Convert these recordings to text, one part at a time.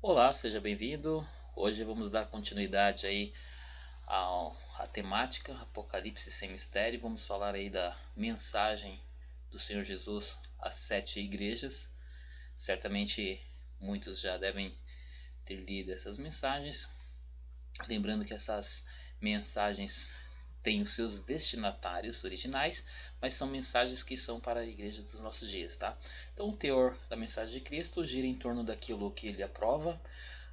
Olá, seja bem-vindo. Hoje vamos dar continuidade aí à temática Apocalipse sem mistério. Vamos falar aí da mensagem do Senhor Jesus às 7 igrejas. Certamente muitos já devem ter lido essas mensagens. Lembrando que essas mensagens têm os seus destinatários originais, mas são mensagens que são para a igreja dos nossos dias, tá? Então o teor da mensagem de Cristo gira em torno daquilo que ele aprova,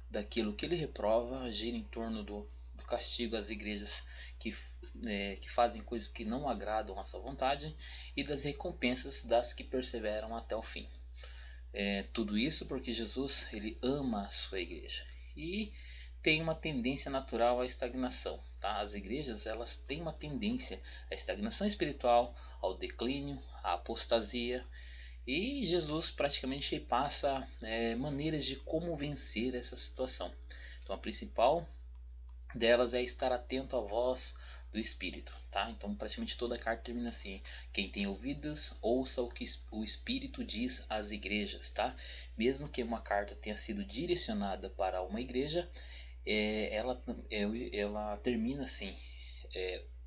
daquilo que ele reprova, gira em torno do castigo às igrejas que fazem coisas que não agradam à sua vontade e das recompensas das que perseveram até o fim. Tudo isso porque Jesus ele ama a sua igreja e tem uma tendência natural à estagnação. Tá? As igrejas elas têm uma tendência à estagnação espiritual, ao declínio, à apostasia, e Jesus praticamente passa maneiras de como vencer essa situação. Então a principal delas é estar atento à voz do Espírito, tá? Então praticamente toda a carta termina assim: quem tem ouvidos ouça o que o Espírito diz às igrejas, tá? Mesmo que uma carta tenha sido direcionada para uma igreja, ela termina assim: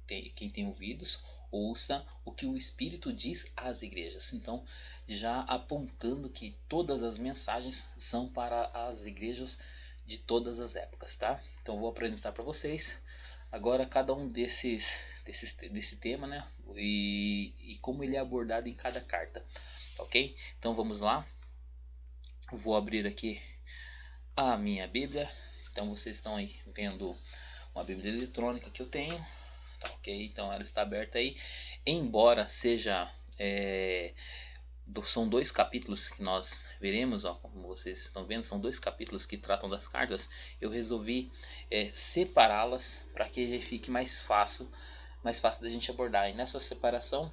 quem tem ouvidos ouça o que o Espírito diz às igrejas. Então, já apontando que todas as mensagens são para as igrejas de todas as épocas, tá? Então, vou apresentar para vocês agora cada um desse tema, né? E como ele é abordado em cada carta, ok? Então, vamos lá. Vou abrir aqui a minha Bíblia. Então, vocês estão aí vendo uma Bíblia eletrônica que eu tenho. Tá, ok? Então ela está aberta aí. Embora seja. São dois capítulos que nós veremos, ó, como vocês estão vendo, são dois capítulos que tratam das cartas. Eu resolvi separá-las para que fique mais fácil da gente abordar. E nessa separação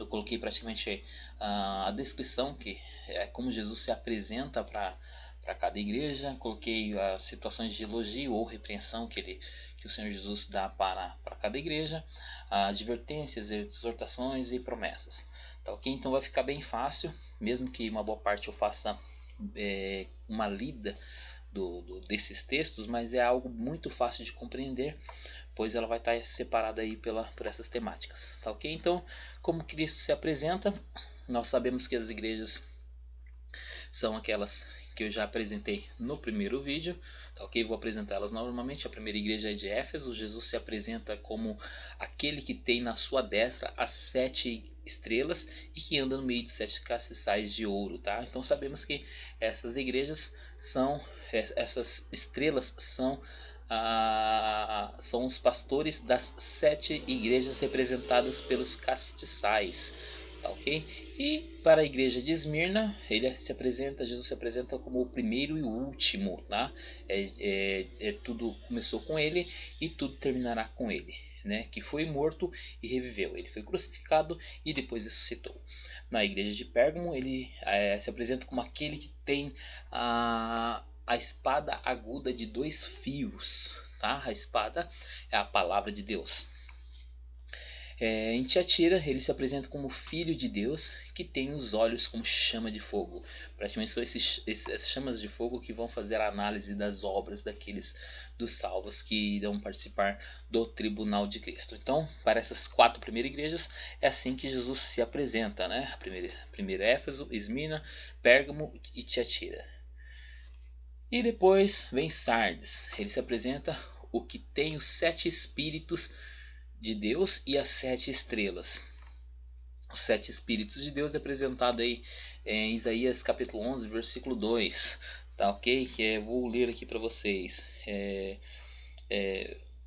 eu coloquei praticamente a descrição que é como Jesus se apresenta para cada igreja, coloquei as situações de elogio ou repreensão que o Senhor Jesus dá para cada igreja, advertências, exortações e promessas. Tá, ok? Então vai ficar bem fácil, mesmo que uma boa parte eu faça uma lida desses textos, mas é algo muito fácil de compreender, pois ela vai estar separada aí por essas temáticas, tá ok? Então, como Cristo se apresenta, nós sabemos que as igrejas são aquelas que eu já apresentei no primeiro vídeo, tá ok? Vou apresentá-las novamente. A primeira igreja é de Éfeso. Jesus se apresenta como aquele que tem na sua destra as 7 estrelas e que anda no meio de 7 castiçais de ouro, tá? Então sabemos que essas igrejas essas estrelas são os pastores das 7 igrejas representadas pelos castiçais, tá ok? E para a igreja de Esmirna, Jesus se apresenta como o primeiro e o último, tá? Tudo começou com ele e tudo terminará com ele, né? Que foi morto e reviveu. Ele foi crucificado e depois ressuscitou. Na igreja de Pérgamo, ele se apresenta como aquele que tem a espada aguda de 2 fios, tá? A espada é a palavra de Deus. Em Tiatira, ele se apresenta como filho de Deus, que tem os olhos como chama de fogo. Praticamente são essas chamas de fogo que vão fazer a análise das obras dos salvos que irão participar do tribunal de Cristo. Então, para essas 4 primeiras igrejas, é assim que Jesus se apresenta, né? A primeira Éfeso, Esmirna, Pérgamo e Tiatira. E depois vem Sardes. Ele se apresenta o que tem os 7 espíritos de Deus e as 7 estrelas. Os 7 espíritos de Deus é apresentado aí em Isaías capítulo 11, versículo 2. Tá ok? Vou ler aqui para vocês.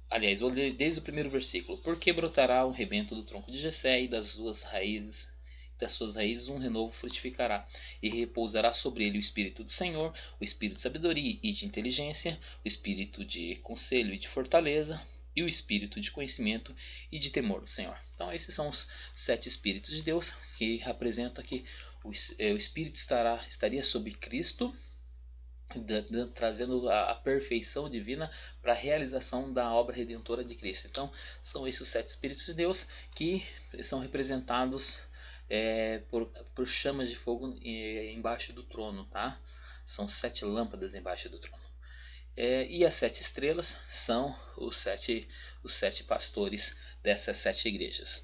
Aliás, vou ler desde o primeiro versículo. Porque brotará o rebento do tronco de Jessé e das suas raízes um renovo frutificará, e repousará sobre ele o Espírito do Senhor, o Espírito de sabedoria e de inteligência, o Espírito de conselho e de fortaleza, e o Espírito de conhecimento e de temor do Senhor. Então esses são os 7 Espíritos de Deus, que representa que o Espírito estaria sobre Cristo, trazendo a perfeição divina para a realização da obra redentora de Cristo. Então são esses os 7 Espíritos de Deus que são representados por chamas de fogo embaixo do trono, tá? São 7 lâmpadas embaixo do trono. E as 7 estrelas são os sete pastores dessas 7 igrejas.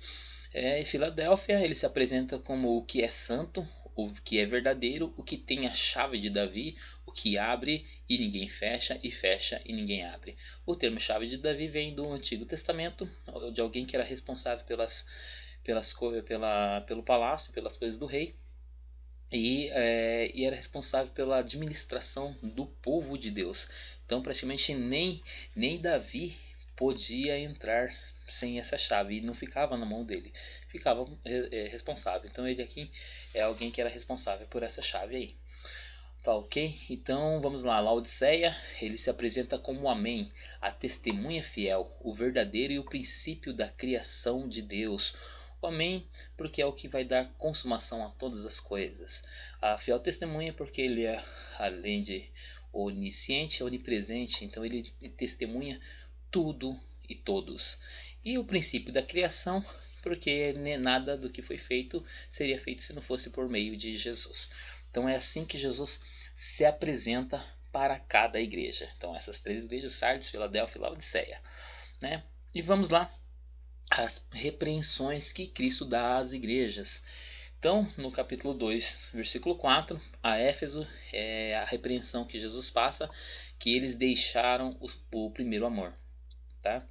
Em Filadélfia, ele se apresenta como o que é santo, o que é verdadeiro, o que tem a chave de Davi, o que abre e ninguém fecha, e fecha e ninguém abre. O termo chave de Davi vem do Antigo Testamento, de alguém que era responsável pelo palácio, pelas coisas do rei. E era responsável pela administração do povo de Deus. Então praticamente nem Davi podia entrar sem essa chave, e não ficava na mão dele, ficava responsável. Então ele aqui é alguém que era responsável por essa chave aí. Tá, ok? Então vamos lá. Laodiceia, ele se apresenta como o Amém, a testemunha fiel, o verdadeiro e o princípio da criação de Deus. O Amém, porque é o que vai dar consumação a todas as coisas. A fiel testemunha, porque ele é, além de onisciente, é onipresente, então ele testemunha tudo e todos. E o princípio da criação, porque nada do que foi feito seria feito se não fosse por meio de Jesus. Então é assim que Jesus se apresenta para cada igreja. Então essas 3 igrejas, Sardes, Filadélfia e Laodiceia, né? E vamos lá, as repreensões que Cristo dá às igrejas. Então, no capítulo 2, versículo 4, a Éfeso é a repreensão que Jesus passa, que eles deixaram o primeiro amor, tá?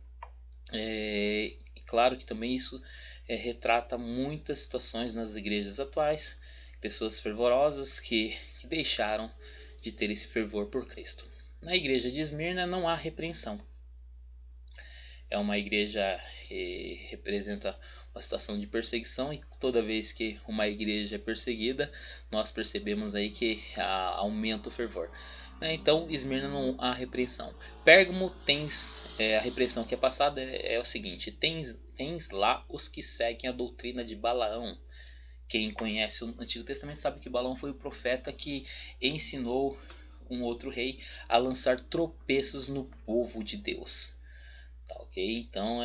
Claro que também isso retrata muitas situações nas igrejas atuais, pessoas fervorosas que deixaram de ter esse fervor por Cristo. Na igreja de Esmirna não há repreensão. É uma igreja que representa uma situação de perseguição, e toda vez que uma igreja é perseguida, nós percebemos aí que aumenta o fervor. Então, Esmirna não há repreensão. Pérgamo tens a repreensão que é passada é o seguinte: tens lá os que seguem a doutrina de Balaão. Quem conhece o Antigo Testamento sabe que Balaão foi o profeta que ensinou um outro rei a lançar tropeços no povo de Deus. Tá, ok? Então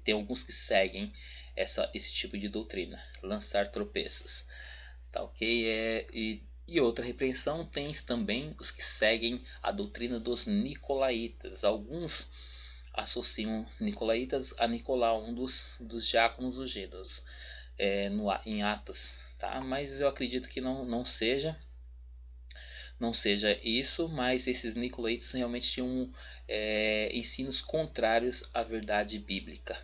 tem alguns que seguem esse tipo de doutrina, lançar tropeços. Tá, ok? E outra repreensão tens também os que seguem a doutrina dos nicolaítas. Alguns associam nicolaítas a Nicolau, um dos diáconos ungidos em Atos, tá? Mas eu acredito que não seja isso, mas esses nicolaítas realmente tinham ensinos contrários à verdade bíblica,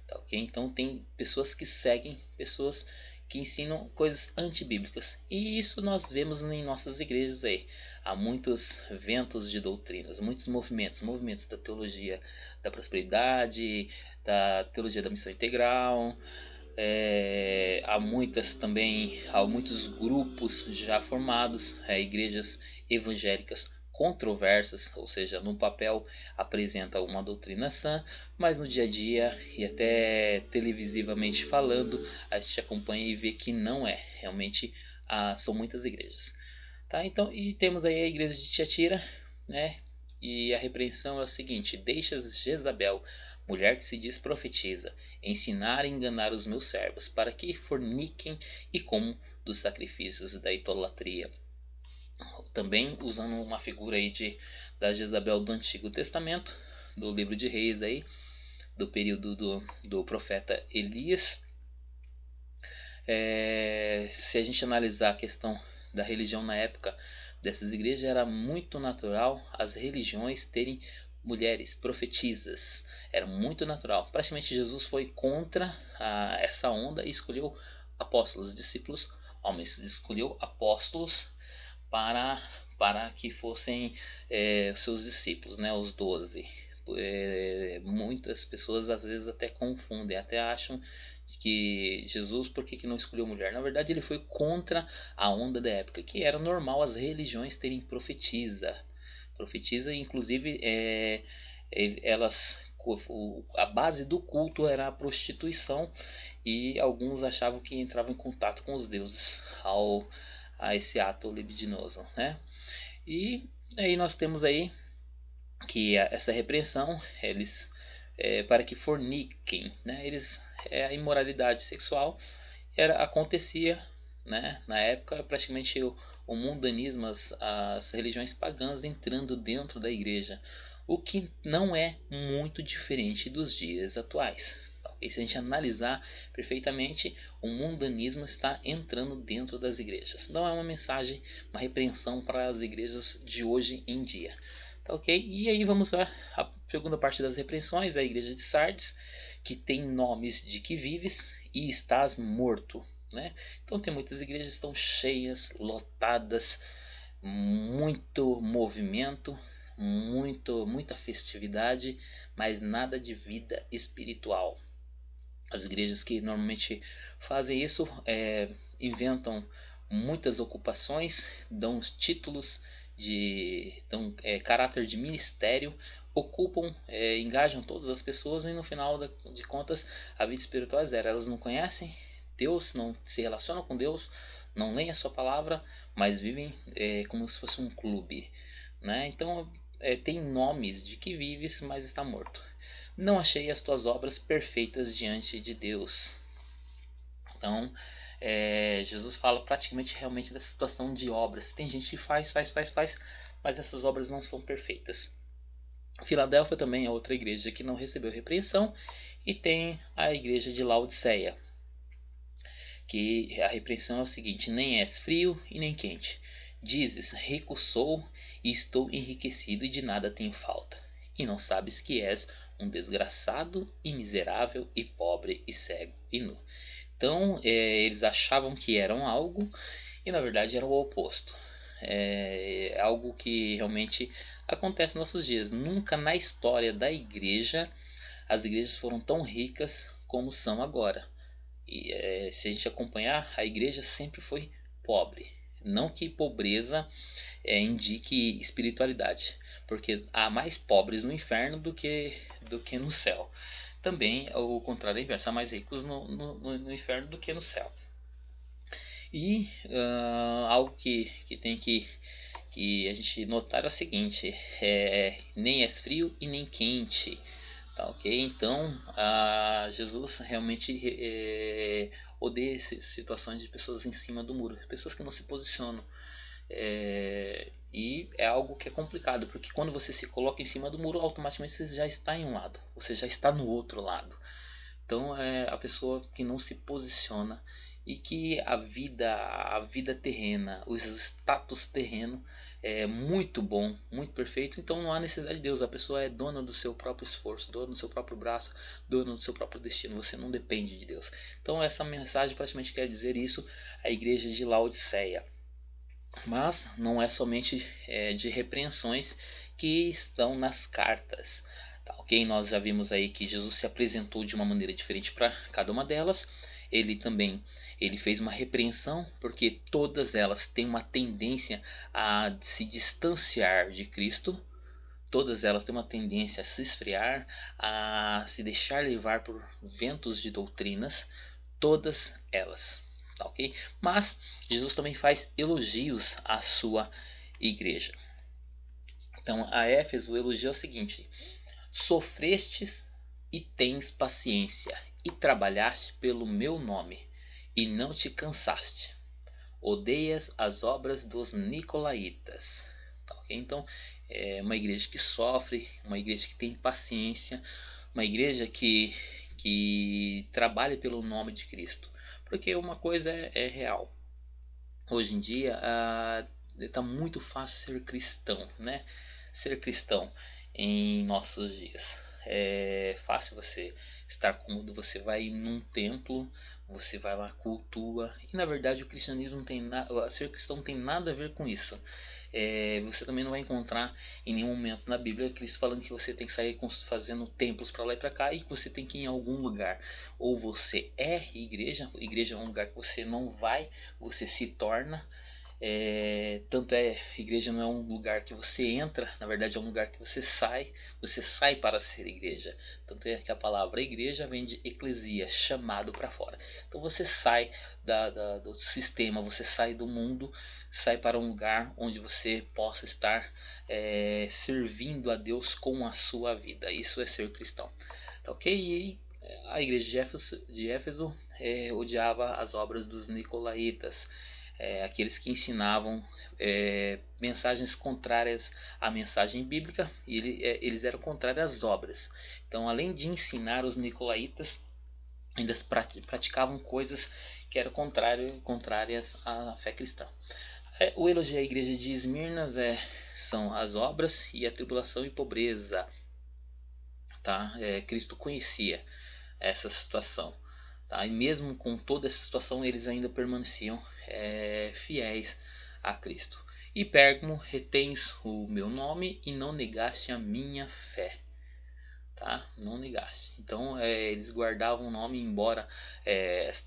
tá, ok? Então tem pessoas que seguem, pessoas que ensinam coisas antibíblicas, e isso nós vemos em nossas igrejas aí. Há muitos ventos de doutrinas, muitos movimentos da teologia da prosperidade, da teologia da missão integral. Há muitos grupos já formados, igrejas evangélicas controversas, ou seja, no papel apresenta uma doutrina sã, mas no dia a dia e até televisivamente falando, a gente acompanha e vê que não é. Realmente são muitas igrejas. Tá? Então, e temos aí a igreja de Tiatira, né? E a repreensão é o seguinte: deixas Jezabel, mulher que se diz profetiza, ensinar e enganar os meus servos, para que forniquem e comam dos sacrifícios da idolatria. Também usando uma figura aí da Jezabel do Antigo Testamento, do livro de Reis aí, do período do profeta Elias. Se a gente analisar a questão da religião na época dessas igrejas, era muito natural as religiões terem mulheres profetisas. Era muito natural. Praticamente Jesus foi contra essa onda e escolheu apóstolos, discípulos, homens. Escolheu apóstolos para que fossem seus discípulos, né, os 12. Muitas pessoas às vezes até confundem, até acham que Jesus, por que não escolheu mulher? Na verdade, ele foi contra a onda da época, que era normal as religiões terem profetisa, inclusive a base do culto era a prostituição, e alguns achavam que entravam em contato com os deuses a esse ato libidinoso, né? E aí nós temos aí que essa repreensão, eles para que forniquem, né? A imoralidade sexual acontecia né? Na época, praticamente o mundanismo, as religiões pagãs entrando dentro da igreja, o que não é muito diferente dos dias atuais. E se a gente analisar perfeitamente, o mundanismo está entrando dentro das igrejas. Não é uma mensagem, uma repreensão para as igrejas de hoje em dia. Tá, ok? E aí vamos para a segunda parte das repreensões, a igreja de Sardes, que tem nomes de que vives e estás morto. Né? Então tem muitas igrejas que estão cheias, lotadas, muito movimento, muita festividade, mas nada de vida espiritual. As igrejas que normalmente fazem isso inventam muitas ocupações, dão os títulos dão caráter de ministério, ocupam, engajam todas as pessoas e no final de contas a vida espiritual é zero. Elas não conhecem Deus, não se relacionam com Deus, não leem a sua palavra, mas vivem como se fosse um clube, né? Então tem nomes de que vives, mas está morto. Não achei as tuas obras perfeitas diante de Deus. Então, Jesus fala praticamente realmente dessa situação de obras. Tem gente que faz, mas essas obras não são perfeitas. Filadélfia também é outra igreja que não recebeu repreensão. E tem a igreja de Laodiceia, que a repreensão é o seguinte: nem és frio e nem quente. Dizes, rico sou e estou enriquecido e de nada tenho falta. E não sabes que és um desgraçado e miserável e pobre e cego e nu. Então eles achavam que eram algo e na verdade era o oposto. É algo que realmente acontece nos nossos dias. Nunca na história da igreja as igrejas foram tão ricas como são agora. E se a gente acompanhar, a igreja sempre foi pobre. Não que pobreza indique espiritualidade, porque há mais pobres no inferno do que no céu. Também o contrário é inverso, há mais ricos no inferno do que no céu. E algo que tem que a gente notar é o seguinte: nem és frio e nem quente. Tá, ok? Então, Jesus realmente odeia essas situações de pessoas em cima do muro, pessoas que não se posicionam. E é algo que é complicado, porque quando você se coloca em cima do muro, automaticamente você já está em um lado, você já está no outro lado. Então, é a pessoa que não se posiciona e que a vida terrena, os status terreno é muito bom, muito perfeito, então não há necessidade de Deus. A pessoa é dona do seu próprio esforço, dona do seu próprio braço, dona do seu próprio destino. Você não depende de Deus. Então essa mensagem praticamente quer dizer isso à igreja de Laodiceia. Mas não é somente de repreensões que estão nas cartas. Tá, ok? Nós já vimos aí que Jesus se apresentou de uma maneira diferente para cada uma delas. Ele fez uma repreensão porque todas elas têm uma tendência a se distanciar de Cristo. Todas elas têm uma tendência a se esfriar, a se deixar levar por ventos de doutrinas. Todas elas. Tá, ok? Mas Jesus também faz elogios à sua igreja. Então a Éfeso o elogio é o seguinte: sofrestes e tens paciência, e trabalhaste pelo meu nome, e não te cansaste. Odeias as obras dos nicolaítas. Tá, okay? Então, é uma igreja que sofre, uma igreja que tem paciência, uma igreja que trabalha pelo nome de Cristo. Porque uma coisa é real. Hoje em dia está muito fácil ser cristão, né? Ser cristão em nossos dias. É fácil você estar cômodo, você vai num templo, você vai lá, cultua. E na verdade o cristianismo não tem nada, ser cristão não tem nada a ver com isso. Você também não vai encontrar em nenhum momento na Bíblia Cristo falando que você tem que sair fazendo templos para lá e para cá e que você tem que ir em algum lugar. Ou você é igreja, igreja é um lugar que você não vai, você se torna. Tanto igreja não é um lugar que você entra, na verdade é um lugar que você sai para ser igreja. Tanto é que a palavra igreja vem de eclesia, chamado para fora. Então você sai do sistema, você sai do mundo, sai para um lugar onde você possa estar servindo a Deus com a sua vida. Isso é ser cristão. Tá, ok? E A igreja de Éfeso odiava as obras dos nicolaítas, aqueles que ensinavam mensagens contrárias à mensagem bíblica, e eles eram contrários às obras. Então, além de ensinar, os nicolaítas ainda praticavam coisas que eram contrárias à fé cristã. O elogio à igreja de Esmirna são as obras e a tribulação e pobreza. Tá? Cristo conhecia essa situação. Tá? E mesmo com toda essa situação, eles ainda permaneciam fiéis a Cristo. E Pérgamo, retens o meu nome e não negaste a minha fé. Tá? Não negaste. Então eles guardavam o nome, embora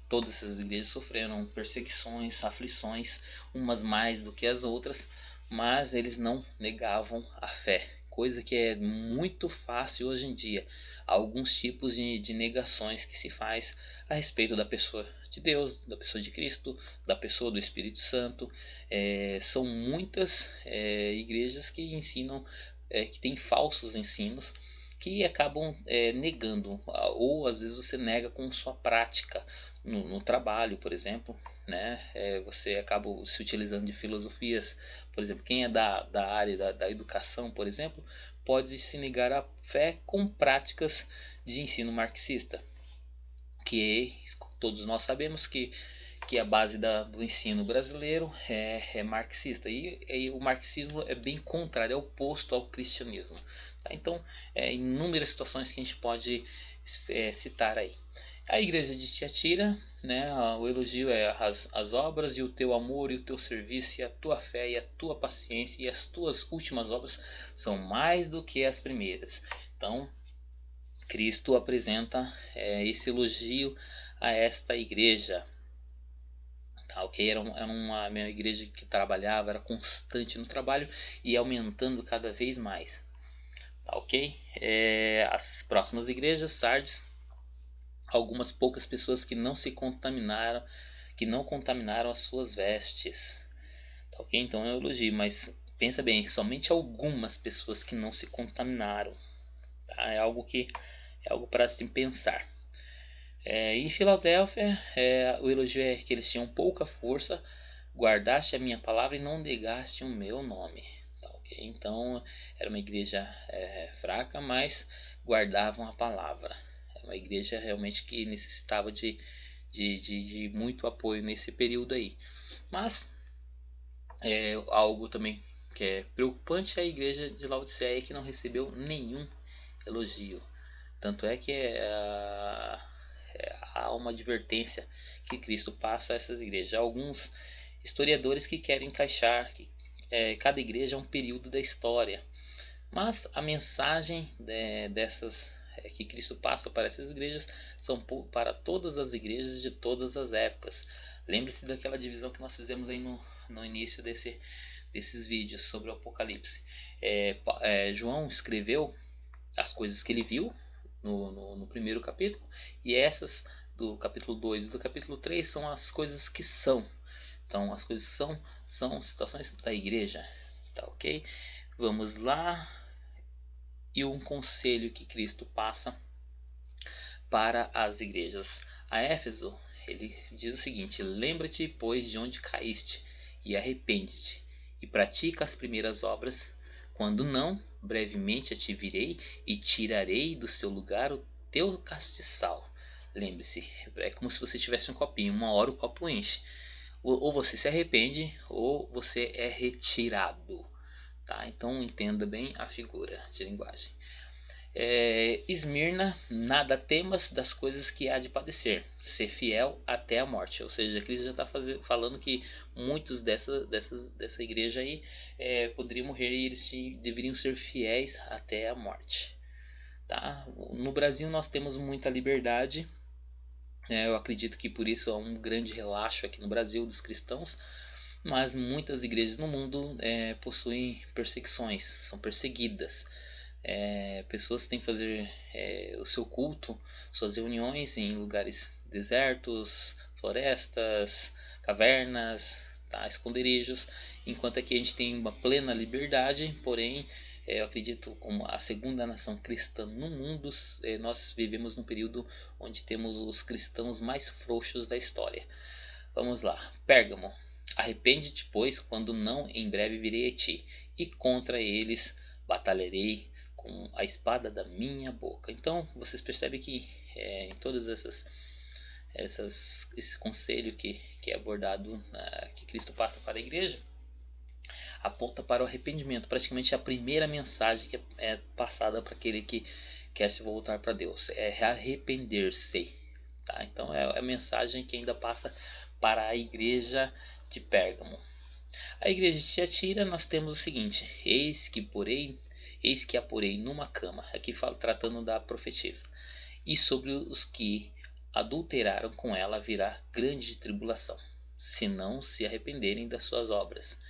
todas essas igrejas sofreram perseguições, aflições, umas mais do que as outras, mas eles não negavam a fé, coisa que é muito fácil hoje em dia. Há alguns tipos de negações que se faz a respeito da pessoa de Deus, da pessoa de Cristo, da pessoa do Espírito Santo. São muitas igrejas que ensinam, que têm falsos ensinos, que acabam negando, ou às vezes você nega com sua prática no trabalho, por exemplo, né? Você acaba se utilizando de filosofias, por exemplo, quem é da área da educação, por exemplo, pode se negar à fé com práticas de ensino marxista, que todos nós sabemos que a base do ensino brasileiro é marxista, e o marxismo é bem contrário, é oposto ao cristianismo. Tá? Então, inúmeras situações que a gente pode citar aí. A igreja de Tiatira, né, o elogio é as obras e o teu amor e o teu serviço e a tua fé e a tua paciência e as tuas últimas obras são mais do que as primeiras. Então, Cristo apresenta esse elogio a esta igreja. Tá, ok? Era uma igreja que trabalhava, era constante no trabalho e aumentando cada vez mais. Tá, ok? As próximas igrejas, Sardes, algumas poucas pessoas que não se contaminaram, que não contaminaram as suas vestes. Tá, ok? Então é um elogio, mas pensa bem, somente algumas pessoas que não se contaminaram. Tá? É algo para se pensar. Em Filadélfia, o elogio é que eles tinham pouca força, guardaste a minha palavra e não negaste o meu nome. Tá, okay? Então, era uma igreja fraca, mas guardavam a palavra. É uma igreja realmente que necessitava de muito apoio nesse período aí. Mas, algo também que é preocupante é a igreja de Laodiceia, que não recebeu nenhum elogio. Tanto é que há uma advertência que Cristo passa a essas igrejas. Há alguns historiadores que querem encaixar que cada igreja é um período da história, mas a mensagem dessas que Cristo passa para essas igrejas são para todas as igrejas de todas as épocas. Lembre-se daquela divisão que nós fizemos aí no início desses vídeos sobre o Apocalipse. João escreveu as coisas que ele viu no primeiro capítulo, e essas do capítulo 2 e do capítulo 3 são as coisas que são. Então, as coisas são situações da igreja. Tá, ok? Vamos lá. E um conselho que Cristo passa para as igrejas. A Éfeso, ele diz o seguinte: lembra-te, pois, de onde caíste, e arrepende-te, e pratica as primeiras obras. Quando não, brevemente a te virei e tirarei do seu lugar o teu castiçal. Lembre-se, é como se você tivesse um copinho, uma hora o copo enche. Ou você se arrepende, ou você é retirado. Tá? Então entenda bem a figura de linguagem. Esmirna, nada temas das coisas que há de padecer, ser fiel até a morte. Ou seja, Cristo já está falando que muitos dessa igreja aí poderiam morrer e eles deveriam ser fiéis até a morte. Tá? No Brasil nós temos muita liberdade, eu acredito que por isso há um grande relaxo aqui no Brasil dos cristãos, mas muitas igrejas no mundo possuem perseguições, são perseguidas. Pessoas têm que fazer o seu culto, suas reuniões em lugares desertos, florestas, cavernas, tá, esconderijos, enquanto aqui a gente tem uma plena liberdade, porém eu acredito como a segunda nação cristã no mundo, nós vivemos num período onde temos os cristãos mais frouxos da história. Vamos lá. Pérgamo. Arrepende-te, pois, quando não em breve virei a ti, e contra eles batalharei com a espada da minha boca. Então, vocês percebem que em todas esse conselho que é abordado, que Cristo passa para a igreja, aponta para o arrependimento. Praticamente a primeira mensagem que é passada para aquele que quer se voltar para Deus é arrepender-se. Tá? Então é a mensagem que ainda passa para a igreja de Pérgamo. A igreja de Tiatira, nós temos o seguinte: eis que a porei numa cama. Aqui fala, tratando da profetisa. E sobre os que adulteraram com ela virá grande tribulação, se não se arrependerem das suas obras.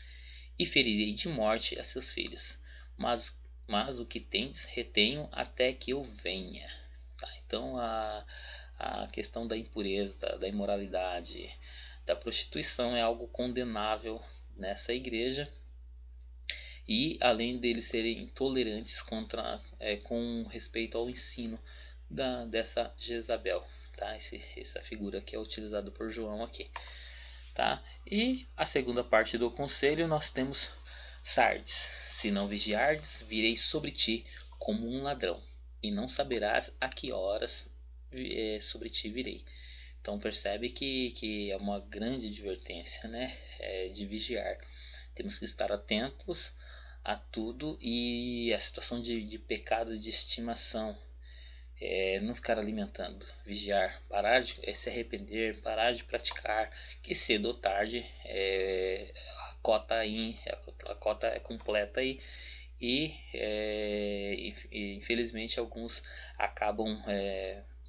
E ferirei de morte a seus filhos. Mas o que tendes retenho até que eu venha. Tá? Então a questão da impureza, da imoralidade, da prostituição é algo condenável nessa igreja. E além deles serem intolerantes com respeito ao ensino dessa Jezabel. Tá? Essa figura que é utilizada por João aqui. Tá? E a segunda parte do conselho nós temos Sardes: se não vigiardes, virei sobre ti como um ladrão, e não saberás a que horas sobre ti virei. Então percebe que é uma grande advertência, né? De vigiar. Temos que estar atentos a tudo, e a situação de pecado de estimação. Não ficar alimentando, vigiar, parar de se arrepender, parar de praticar, que cedo ou tarde a cota é completa e infelizmente alguns acabam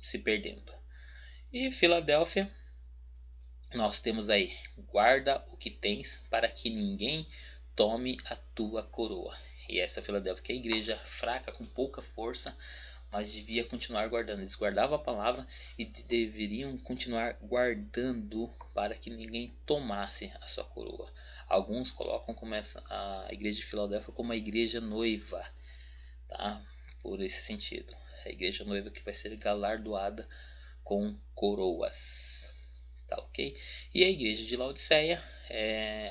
se perdendo. E Filadélfia, nós temos aí: guarda o que tens para que ninguém tome a tua coroa. E essa Filadélfia, que é a igreja fraca, com pouca força, mas devia continuar guardando. Eles guardavam a palavra e deveriam continuar guardando para que ninguém tomasse a sua coroa. Alguns colocam como a igreja de Filadélfia como a igreja noiva, tá? Por esse sentido, a igreja noiva que vai ser galardoada com coroas, tá ok? E a igreja de Laodiceia,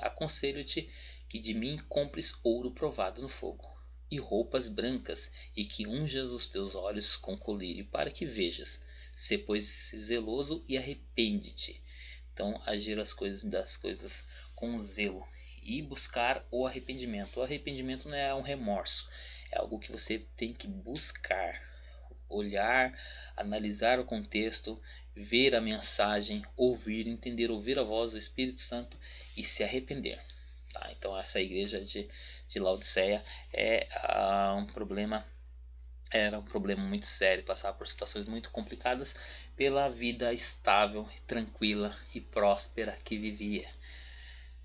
aconselho-te que de mim compres ouro provado no fogo, e roupas brancas, e que unjas os teus olhos com colírio, para que vejas. Sê, pois, zeloso e arrepende-te. Então, agir das coisas com zelo e buscar o arrependimento. O arrependimento não é um remorso, é algo que você tem que buscar, olhar, analisar o contexto, ver a mensagem, ouvir a voz do Espírito Santo e se arrepender. Tá? Então essa igreja de Laodiceia era um problema muito sério, passava por situações muito complicadas pela vida estável, tranquila e próspera que vivia.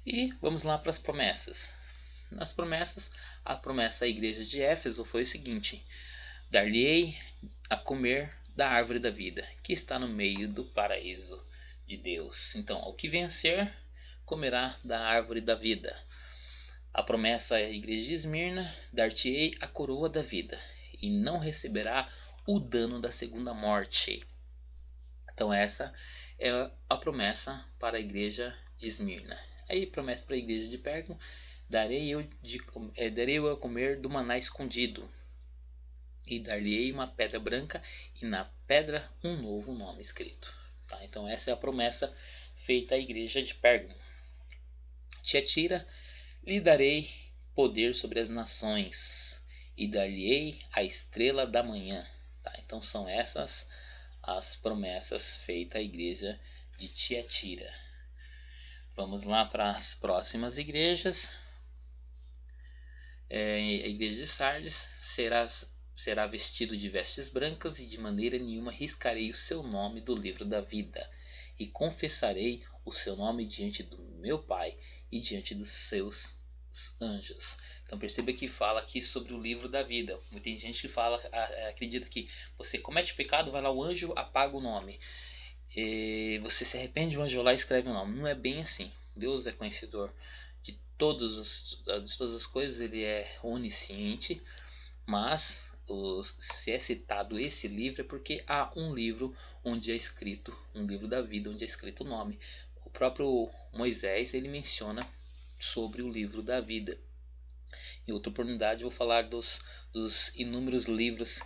E vamos lá para as promessas. Nas promessas, a promessa à igreja de Éfeso foi o seguinte: dar-lhe-ei a comer da árvore da vida, que está no meio do paraíso de Deus. Então, ao que vencer, comerá da árvore da vida. A promessa à igreja de Esmirna: dar-te-ei a coroa da vida, e não receberá o dano da segunda morte. Então essa é a promessa para a igreja de Esmirna. Aí promessa para a igreja de Pérgamo: darei eu a comer do maná escondido, e dar-lhe-ei uma pedra branca, e na pedra um novo nome escrito. Tá? Então essa é a promessa feita à igreja de Pérgamo. Tiatira: lhe darei poder sobre as nações, e dar-lhe-ei a estrela da manhã. Tá? Então são essas as promessas feitas à igreja de Tiatira. Vamos lá para as próximas igrejas. A igreja de Sardes: será vestido de vestes brancas, e de maneira nenhuma riscarei o seu nome do livro da vida, e confessarei o seu nome diante do meu Pai e diante dos seus anjos. Então perceba que fala aqui sobre o livro da vida. Tem gente que acredita que você comete pecado, vai lá o anjo, apaga o nome. Você se arrepende, o anjo lá escreve o nome. Não é bem assim. Deus é conhecedor de todas as coisas, ele é onisciente, mas se é citado esse livro é porque há um livro onde é escrito, um livro da vida, onde é escrito o nome. O próprio Moisés, ele menciona sobre o livro da vida. Em outra oportunidade eu vou falar dos inúmeros livros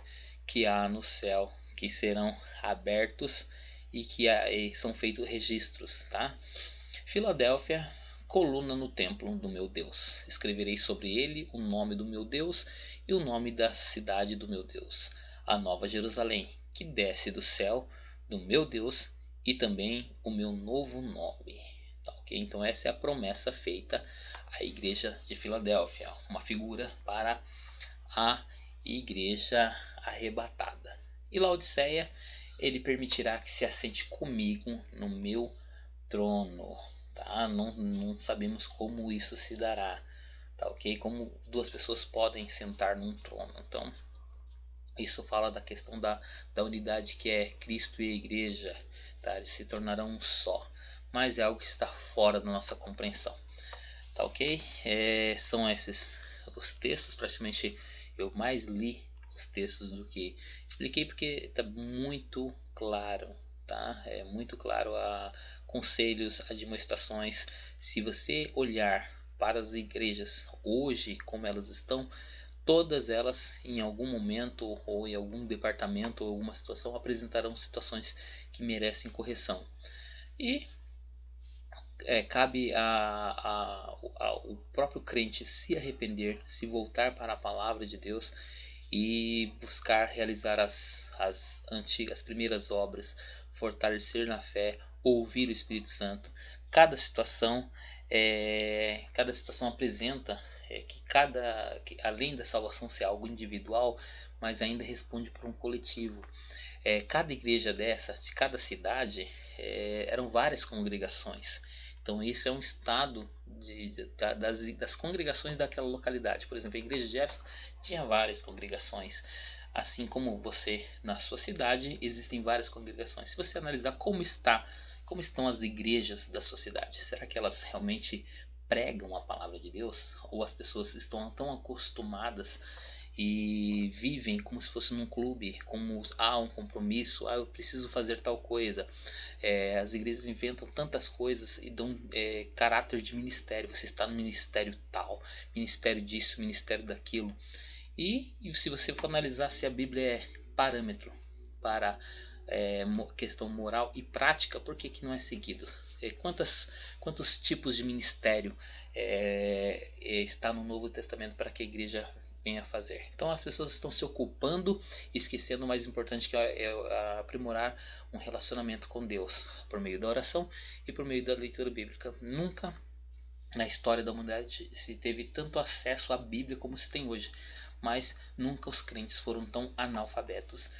que há no céu, que serão abertos e que são feitos registros, tá? Filadélfia, coluna no templo do meu Deus. Escreverei sobre ele o nome do meu Deus e o nome da cidade do meu Deus, a nova Jerusalém, que desce do céu do meu Deus, e também o meu novo nome. Tá, ok? Então essa é a promessa feita à igreja de Filadélfia, uma figura para a igreja arrebatada. E Laodiceia, ele permitirá que se assente comigo no meu trono, tá? Não sabemos como isso se dará, tá, ok? Como duas pessoas podem sentar num trono. Então isso fala da questão da unidade que é Cristo e a igreja, tá? Eles se tornarão um só, mas é algo que está fora da nossa compreensão, tá, ok? São esses os textos. Praticamente eu mais li os textos do que expliquei, porque está muito claro, tá? É muito claro, a conselhos, admoestações. Se você olhar para as igrejas hoje como elas estão, todas elas em algum momento ou em algum departamento ou alguma situação apresentarão situações que merecem correção. E cabe ao próprio crente se arrepender, se voltar para a palavra de Deus e buscar realizar as primeiras obras, fortalecer na fé, ouvir o Espírito Santo. Cada situação, cada situação apresenta que além da salvação ser algo individual, mas ainda responde para um coletivo. Cada igreja dessa, de cada cidade, eram várias congregações. Então isso é um estado das congregações daquela localidade. Por exemplo, a igreja de Éfeso tinha várias congregações. Assim como você, na sua cidade, existem várias congregações. Se você analisar como estão as igrejas da sua cidade, será que elas realmente pregam a palavra de Deus? Ou as pessoas estão tão acostumadas e vivem como se fosse num clube, como há um compromisso, eu preciso fazer tal coisa. As igrejas inventam tantas coisas e dão caráter de ministério. Você está no ministério tal, ministério disso, ministério daquilo. E se você for analisar se a Bíblia é parâmetro para questão moral e prática, por que não é seguido? Quantos tipos de ministério está no Novo Testamento para que a igreja venha fazer? Então as pessoas estão se ocupando e esquecendo o mais importante, que é aprimorar um relacionamento com Deus por meio da oração e por meio da leitura bíblica. Nunca na história da humanidade se teve tanto acesso à Bíblia como se tem hoje, mas nunca os crentes foram tão analfabetos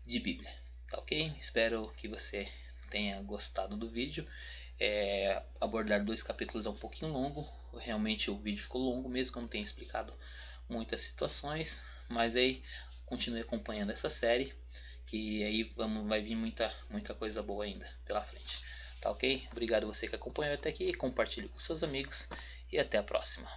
de Bíblia. Tá, ok? Espero que você tenha gostado do vídeo. Abordar 2 capítulos é um pouquinho longo. Realmente o vídeo ficou longo mesmo, que eu não tenho explicado muitas situações, mas aí continue acompanhando essa série, que aí vai vir muita coisa boa ainda pela frente. Tá, ok? Obrigado você que acompanhou até aqui, compartilhe com seus amigos e até a próxima.